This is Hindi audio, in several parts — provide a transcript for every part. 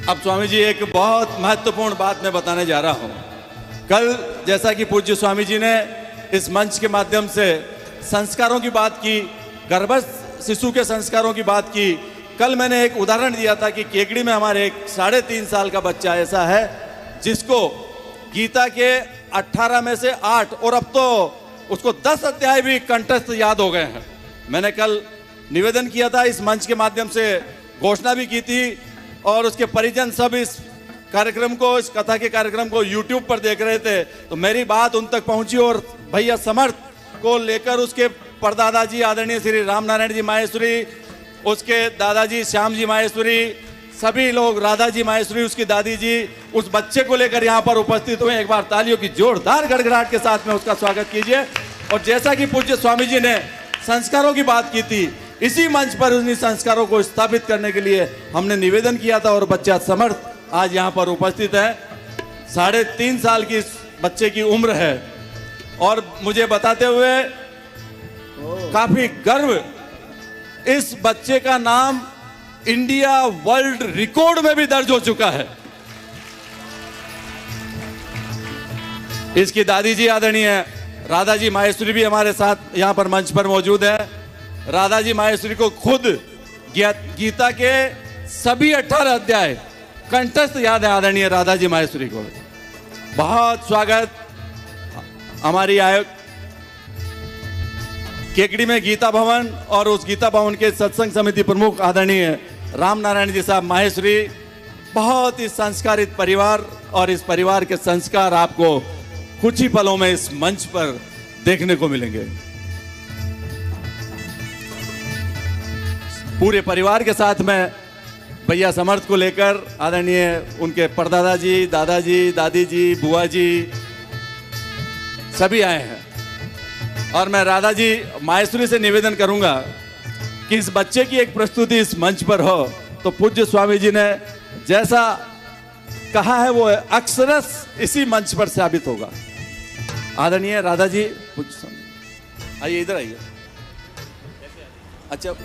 अब स्वामी जी एक बहुत महत्वपूर्ण बात मैं बताने जा रहा हूं। कल जैसा कि पूज्य स्वामी जी ने इस मंच के माध्यम से संस्कारों की बात की, गर्भस्थ शिशु के संस्कारों की बात की, कल मैंने एक उदाहरण दिया था कि केकड़ी में हमारे एक 3.5 साल का बच्चा ऐसा है जिसको गीता के 18 में से 8 और अब तो उसको 10 अध्याय भी कंठस्थ याद हो गए हैं। मैंने कल निवेदन किया था, इस मंच के माध्यम से घोषणा भी की थी और उसके परिजन सब इस कार्यक्रम को, इस कथा के कार्यक्रम को YouTube पर देख रहे थे, तो मेरी बात उन तक पहुंची और भैया समर्थ को लेकर उसके परदादाजी आदरणीय श्री रामनारायण जी माहेश्वरी, उसके दादाजी श्याम जी माहेश्वरी, सभी लोग, राधा जी माहेश्वरी उसकी दादी जी, उस बच्चे को लेकर यहाँ पर उपस्थित हुए। एक बार तालियों की जोरदार गड़गड़ाहट के साथ में उसका स्वागत कीजिए। और जैसा कि पूज्य स्वामी जी ने संस्कारों की बात की थी, इसी मंच पर उन्हीं संस्कारों को स्थापित करने के लिए हमने निवेदन किया था और बच्चा समर्थ आज यहाँ पर उपस्थित है। 3.5 साल की इस बच्चे की उम्र है और मुझे बताते हुए काफी गर्व, इस बच्चे का नाम इंडिया वर्ल्ड रिकॉर्ड में भी दर्ज हो चुका है। इसकी दादी जी आदरणीय राधा जी माहेश्वरी भी हमारे साथ यहां पर मंच पर मौजूद है। राधा जी माहेश्वरी को खुद गीता के सभी 18 अध्याय कंठस्थ याद है। आदरणीय राधा जी माहेश्वरी को बहुत स्वागत। हमारी आयोग केकड़ी में गीता भवन और उस गीता भवन के सत्संग समिति प्रमुख आदरणीय रामनारायण जी साहब माहेश्वरी, बहुत ही संस्कारित परिवार, और इस परिवार के संस्कार आपको कुछ ही पलों में इस मंच पर देखने को मिलेंगे। पूरे परिवार के साथ में भैया समर्थ को लेकर आदरणीय उनके परदादा जी, दादाजी, दादी जी, बुआ जी सभी आए हैं। और मैं राधा जी माहेश्वरी से निवेदन करूंगा कि इस बच्चे की एक प्रस्तुति इस मंच पर हो तो पूज्य स्वामी जी ने जैसा कहा है वो अक्षरश इसी मंच पर साबित होगा। आदरणीय राधा जी, पूज्य स्वामी आइए, इधर आइए। अच्छा, ये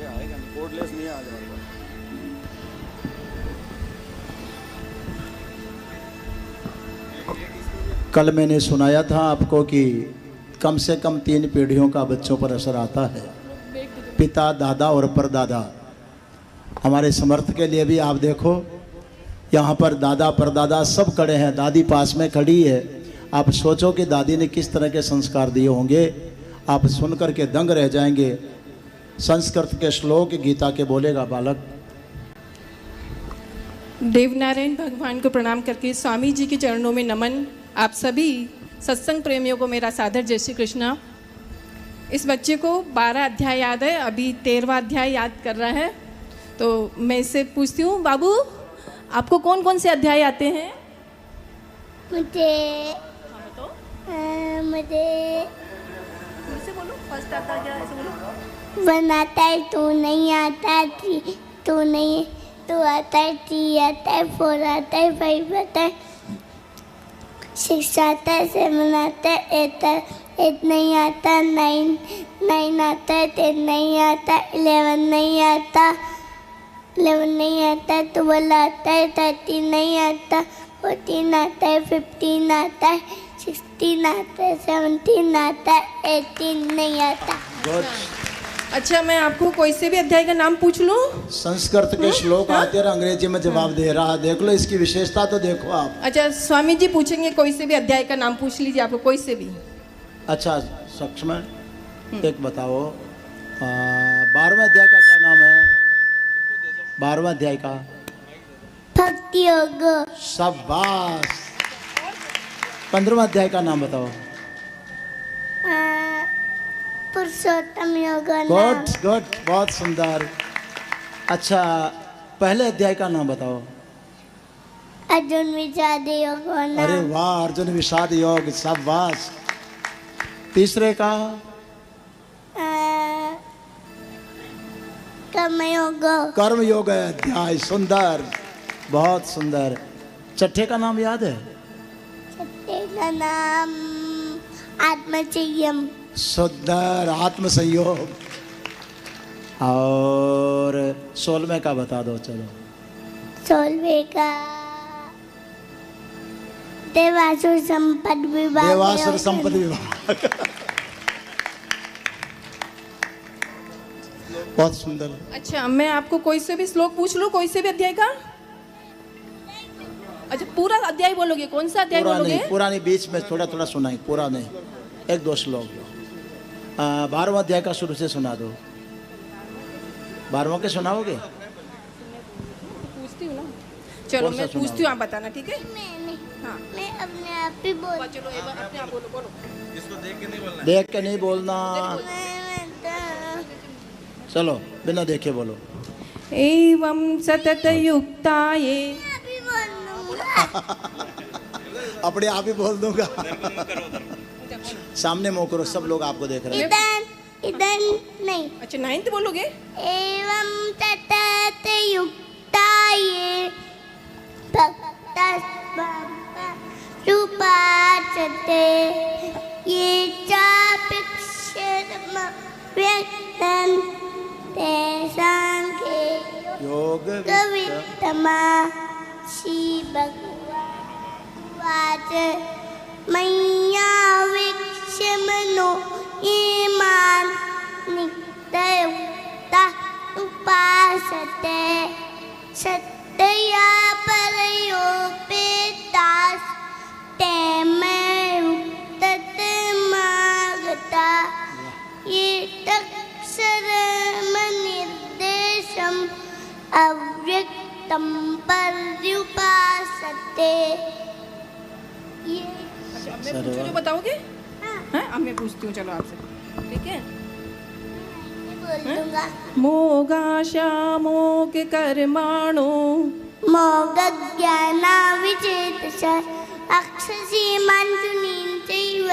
आएगा नहीं, कोडलेस नहीं आ जाएगा। कल मैंने सुनाया था आपको कि कम से कम 3 पीढ़ियों का बच्चों पर असर आता है, पिता, दादा और परदादा। हमारे समर्थ के लिए भी आप देखो, यहाँ पर दादा परदादा सब खड़े हैं, दादी पास में खड़ी है। आप सोचो कि दादी ने किस तरह के संस्कार दिए होंगे, आप सुनकर के दंग रह जाएंगे। संस्कृत के श्लोक गीता के बोलेगा बालक। देवनारायण भगवान को प्रणाम करके स्वामी जी के चरणों में नमन। आप सभी सत्संग प्रेमियों को मेरा सादर जय श्री कृष्णा। इस बच्चे को 12 अध्याय याद है, अभी 13वां अध्याय याद कर रहा है। तो मैं इससे पूछती हूँ, बाबू आपको कौन कौन से अध्याय आते हैं? मुझे बोलो, फर्स्ट आता है क्या? ऐसे बोलो। 1 आता है, 2 नहीं आता, 3 2 नहीं, 2 आता है, 3 आता है, 4 आता है, 5 आता है, 6 आता है, 7 आता है, 8 नहीं आता, 9 आता है, 10 नहीं आता, 11 नहीं आता, 12 आता है, 13 नहीं आता, 14 आता है, 15 आता है, 16 आता है, 17 आता है, 18 नहीं आता। अच्छा, मैं आपको कोई से भी अध्याय का नाम पूछ लूं? संस्कृत के श्लोक आते हैं, अंग्रेजी में जवाब दे रहा। देख लो इसकी विशेषता तो देखो आप। अच्छा, स्वामी जी पूछेंगे, कोई से भी अध्याय का नाम पूछ लीजिए, आपको कोई से भी। अच्छा, सच में एक बताओ, 12वें अध्याय का क्या नाम है? 12वें अध्याय का भक्ति योग। शाबाश। 15वें अध्याय का नाम बताओ। पुरुषोत्तम योग। गुड गुड, बहुत सुंदर। अच्छा, पहले अध्याय का नाम बताओ। अर्जुन विषाद योग। अरे वाह, अर्जुन विषाद योग, शाबाश। तीसरे का कर्मयोग। कर्म योग है अध्याय, सुंदर, बहुत सुंदर। छठे का नाम याद है? छठे का नाम आत्मसंयम। सुंदर, आत्म संयोग। और 16वें का बता दो। चलो 16वें का देवासुर संपद विभाग। देवासुर संपत्ति विभाग। बहुत सुंदर। अच्छा, मैं आपको कोई से भी श्लोक पूछ लूँ, कोई से भी अध्याय का? अच्छा, पूरा अध्याय बोलोगे? कौन सा अध्याय पूरा बोलोगे? नहीं, पूरा नहीं, बीच में थोड़ा थोड़ा सुनाई, पूरा नहीं, 1-2 श्लोक। 12वां अध्याय का शुरू से सुना दो। 12वां के सुनाओगे? पूछती हूँ ना। चलो कौन सा मैं सुनाओगे? पूछती हूँ, आप बताना, ठीक है? मैं हाँ, अपने आप ही बोल। चलो एक बार अपने आप बोलो, बोलो। देख के नहीं बोलना। चलो बिना देखे बोलो। एवं सतत युक्ताये। अभी बोल दूंगा। अपने आप ही बोल दूंगा। सामने मुंह करो, सब लोग आपको देख रहे हैं। इधर नहीं। अच्छा, 9th बोलोगे? एवं ततत युक्ताये भक्तस्वापाचते ये चापिक्षरम व्यक्तं तेषां के योग कवित्तमा श्री भगवान वाच मय्या मनो ईमान नित्ययुक्ता उपासते सत्या परयोपेतास तमेयुक्ततमागता ये तक्षरमनिर्देशम् अव्यक्तं पर्युपासते। ये अच्छा, अब मैं पूछूँ जो बताओगे? हाँ, अब मैं पूछती हूँ, चलो आपसे, ठीक है? बोल दूंगा। मोगाशामोग कर्माणो मोगज्ञानाविचेतस अक्षसीमांसुनीं चैव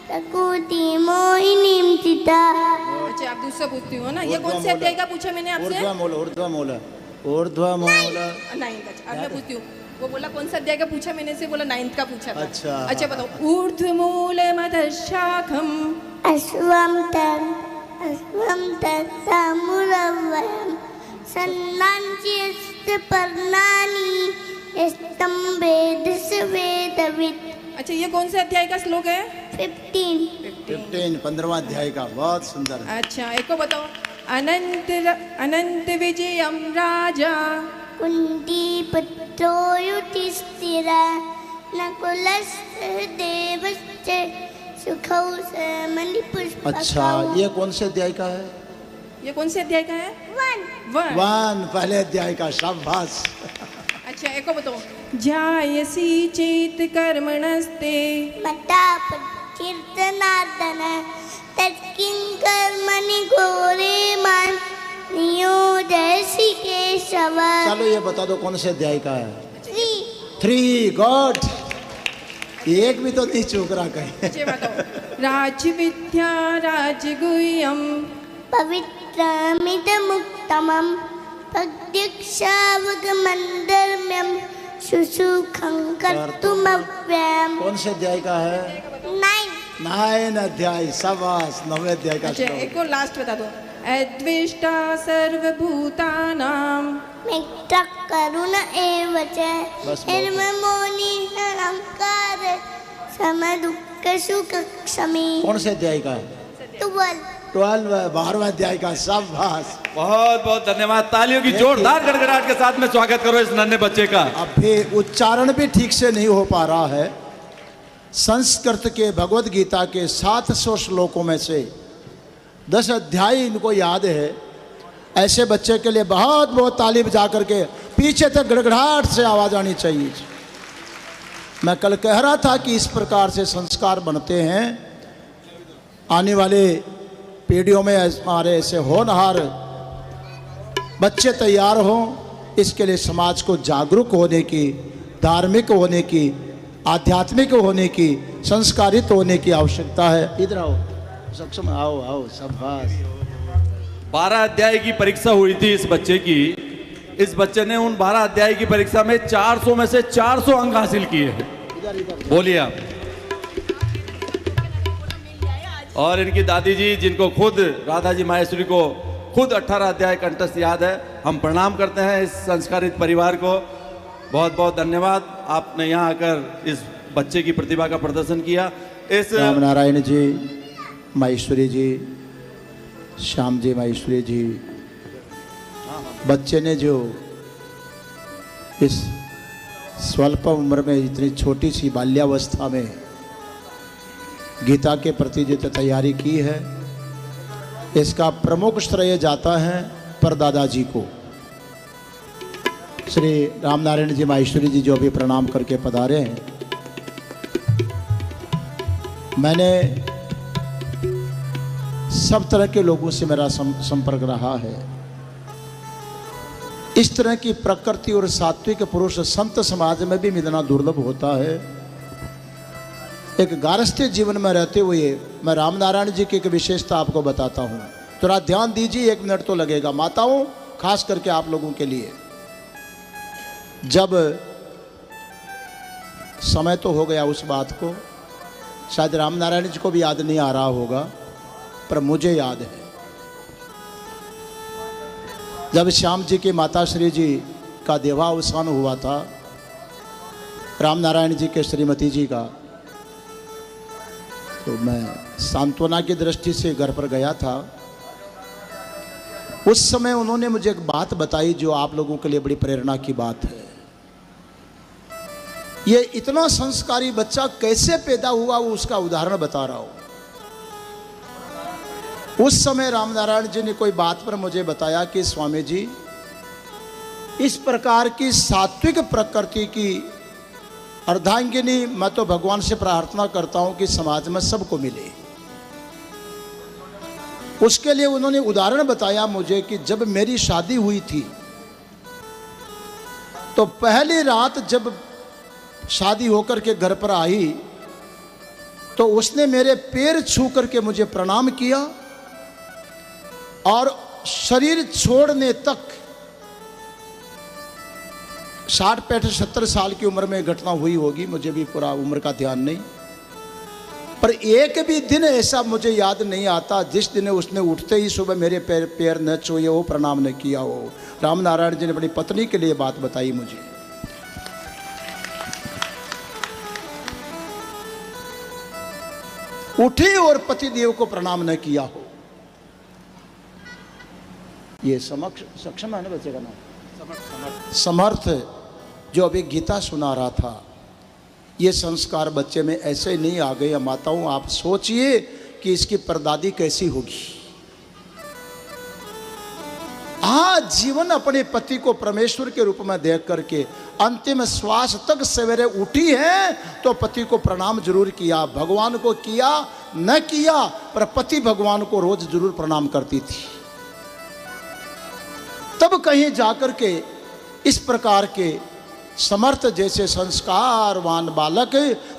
प्रकृति मोहिनीं चिता। अच्छा, आप दूसरा पूछती हो ना। ये कौन से अध्याय का पूछा मैंने आपसे? ऊर्ध्वमूल। नाइन्थ। अच्छा, अब मैं पूछती हूँ। वो बोला कौन सा अध्याय का पूछा मैंने से, बोला 9th का पूछा था। अच्छा बताओ। ऊर्ध्वमूलमधशाखम् अश्वं तत्तमुरवयं सन्नाञ्चयस्य पर्णानि यस्तं वेदस वेदवित्। अच्छा, ये कौन से अध्याय का श्लोक है? 15। 15वां अध्याय का। बहुत सुंदर। अच्छा, एक को बताओ। अनंत विजयम राजा कुंती पुत्रो युधिष्ठिरा नकुलसहदेवश्च सुखौसमणिपुष्पकौ। अच्छा, ये कौन से अध्याय का है? ये कौन से अध्याय का है? 1 पहले अध्याय का। शाबाश। अच्छा, एक को बताओ। जायसी चेत कर्मणस्ते मता कीर्तनादन तत्किं कर्मणि घोरे मान नियोजयसि केशव। चलो ये बता दो कौन से अध्याय का है? 3। गॉड, एक भी तो नहीं चूक रहा कहीं। अच्छा बताओ। राजविद्या राजगुह्यम पवित्रमिदमुत्तमं प्रत्यक्षावगमन्दर्म्यं सुसुखं कर्तुमव्ययम्। कौन से अध्याय का है? 9 अध्याय। शाबाश। 9वें अध्याय का अच्छा, श्लोक। एक को लास्ट बता दो। अद्वेष्टा सर्वभूतानां करुण एव च बस निर्ममोनि निरहंकार समदुःख सुख क्षमी। कौन से अध्याय का है? 12वां अध्याय का। शाबाश। बहुत बहुत धन्यवाद। तालियों की जोरदार गड़गड़ाहट के साथ में स्वागत करो इस नन्हे बच्चे का। अब भी उच्चारण भी ठीक से नहीं हो पा रहा है। संस्कृत के भगवत गीता के 700 श्लोकों में से 10 अध्याय इनको याद है। ऐसे बच्चे के लिए बहुत बहुत ताली बजा करके पीछे तक गड़गड़ाहट से आवाज आनी चाहिए। मैं कल कह रहा था कि इस प्रकार से संस्कार बनते हैं। आने वाले पीढ़ियों में हमारे ऐसे होनहार बच्चे तैयार हों, इसके लिए समाज को जागरूक होने की, धार्मिक होने की, आध्यात्मिक होने की, संस्कारित होने की आवश्यकता है। इधर आओ, सक्षम आओ आओ। शाबाश। 12 अध्याय की परीक्षा हुई थी इस बच्चे की। इस बच्चे ने उन 12 अध्याय की परीक्षा में 400 में से 400 अंक हासिल किए हैं। बोलिए आप। और इनकी दादी जी, जिनको खुद राधा जी माहेश्वरी को खुद 18 अध्याय कंठस्थ याद है। हम प्रणाम करते हैं इस संस्कारित परिवार को। बहुत बहुत धन्यवाद, आपने यहाँ आकर इस बच्चे की प्रतिभा का प्रदर्शन किया। इस राम नारायण जी, माहेश्वरी जी, श्याम जी, माहेश्वरी जी, बच्चे ने जो इस स्वल्प उम्र में इतनी छोटी सी बाल्यावस्था में गीता के प्रति जो तैयारी की है, इसका प्रमुख श्रेय जाता है परदादा जी को। श्री राम नारायण जी, माहेश्वरी जी जो अभी प्रणाम करके पधारे हैं, मैंने सब तरह के लोगों से मेरा संपर्क रहा है। इस तरह की प्रकृति और सात्विक पुरुष संत समाज में भी मिलना दुर्लभ होता है। एक गारस्थ्य जीवन में रहते हुए मैं राम नारायण जी की एक विशेषता आपको बताता हूँ, थोड़ा ध्यान दीजिए, 1 मिनट तो लगेगा। माताओं, खास करके आप लोगों के लिए, जब समय तो हो गया उस बात को, शायद राम नारायण जी को भी याद नहीं आ रहा होगा, पर मुझे याद है। जब श्याम जी की माता श्री जी का देहावसान हुआ था, राम नारायण जी के श्रीमती जी का, तो मैं सांत्वना की दृष्टि से घर पर गया था। उस समय उन्होंने मुझे एक बात बताई जो आप लोगों के लिए बड़ी प्रेरणा की बात है। ये इतना संस्कारी बच्चा कैसे पैदा हुआ, वो उसका उदाहरण बता रहा हूं। उस समय राम नारायण जी ने कोई बात पर मुझे बताया कि स्वामी जी, इस प्रकार की सात्विक प्रकृति की अर्धांगिनी मैं तो भगवान से प्रार्थना करता हूं कि समाज में सबको मिले। उसके लिए उन्होंने उदाहरण बताया मुझे कि जब मेरी शादी हुई थी, तो पहली रात जब शादी होकर के घर पर आई, तो उसने मेरे पैर छू करके मुझे प्रणाम किया, और शरीर छोड़ने तक 60, 65, 70 साल की उम्र में घटना हुई होगी, मुझे भी पूरा उम्र का ध्यान नहीं, पर एक भी दिन ऐसा मुझे याद नहीं आता जिस दिन उसने उठते ही सुबह मेरे पैर न छुए हो, प्रणाम न किया हो। राम नारायण जी ने अपनी पत्नी के लिए बात बताई मुझे। उठी और पतिदेव को प्रणाम न किया हो। ये सक्षम है ना बच्चे का नाम? समर्थ, जो अभी गीता सुना रहा था, ये संस्कार बच्चे में ऐसे नहीं आ गए। माताओं, आप सोचिए कि इसकी परदादी कैसी होगी। आज जीवन अपने पति को परमेश्वर के रूप में देख करके अंतिम श्वास तक सवेरे उठी है तो पति को प्रणाम जरूर किया, भगवान को किया न किया, पर पति भगवान को रोज जरूर प्रणाम करती थी। तब कहीं जाकर के इस प्रकार के समर्थ जैसे संस्कारवान बालक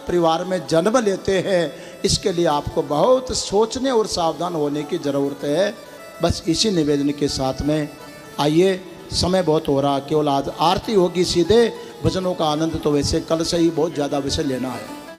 परिवार में जन्म लेते हैं। इसके लिए आपको बहुत सोचने और सावधान होने की ज़रूरत है। बस इसी निवेदन के साथ में आइए, समय बहुत हो रहा, केवल आज आरती होगी सीधे, भजनों का आनंद तो वैसे कल से ही बहुत ज़्यादा विषय लेना है।